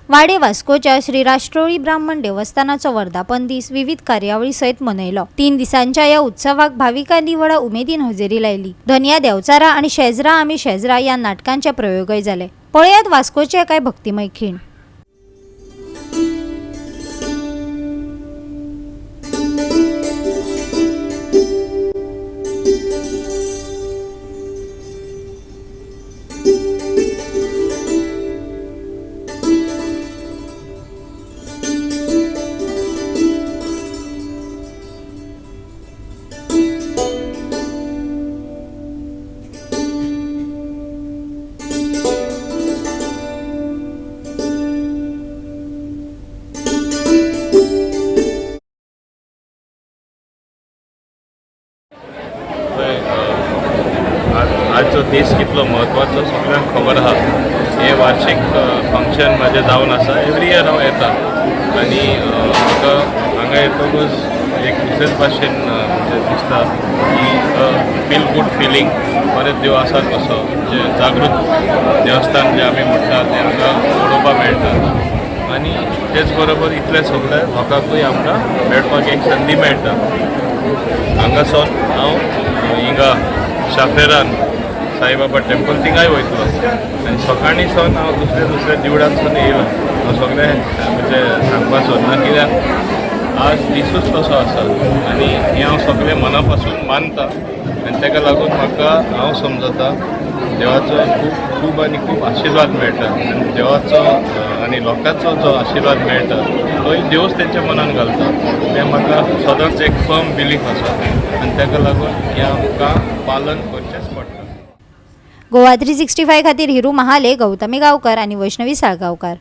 वाडे वास्कोच्या श्री राष्ट्रोळी ब्राह्मण देवस्थानाचो वर्धापन दीस विविध कार्यावळी सयत मनयलो। 3 दिसांच्या या उत्सवाक भाविकांनी व्हडा उमेदीन हजेरी लायली। धन्या देवचारा आणि शेजरा आमी शेजरा या नाटकांचे प्रयोगय जाले। पळयात वास्कोचे काय भक्तिमय खीण। आजचो दीस कितलो महत्वाचो सगळ्यांक खबर आहा। हे वार्षिक फंक्शन माझे जावन आसा। एवरी इयर हांव येता आनी म्हाका हांगा येतकच एक दुसरेच भाशेन म्हणजे दिसता की फील गूड फिलींग। बरेच देव आसात कसो जे जागृत देवस्थान जे आमी म्हणटात ते हांगा पळोवपाक मेळटा आनी तेच बरोबर इतले सगळे लोकांकूय आमकां मेळपाक एक संदी मेळटा। हांगासून हांव हिंगा शाफेरान साईबाबा टेम्पल थिंगाय वयतलो आनी सकाळी सावन हांव दुसऱ्या देवळांसून येयलो। हांव सगळें म्हणजे सांगपाक सोदना कित्याक आज दिसूच तसो आसा आनी हें हांव सगळें मना पासून मानता आनी ताका लागून म्हाका हांव समजता देवाचो खूब आनी खूब आशिर्वाद मेळटा आनी देवाचो आनी लोकांचो जो आशिर्वाद मेळटा तोय देवच तेंच्या मनान घालता। तें म्हाका सदांच एक फर्म बिलीफ आसा आनी ताका लागून हें आमकां पालन करचेंच पडटा। गोवा 365 खातीर हिरू महाले, गौतमी गांवकर आणि वैष्णवी साळगांवकार।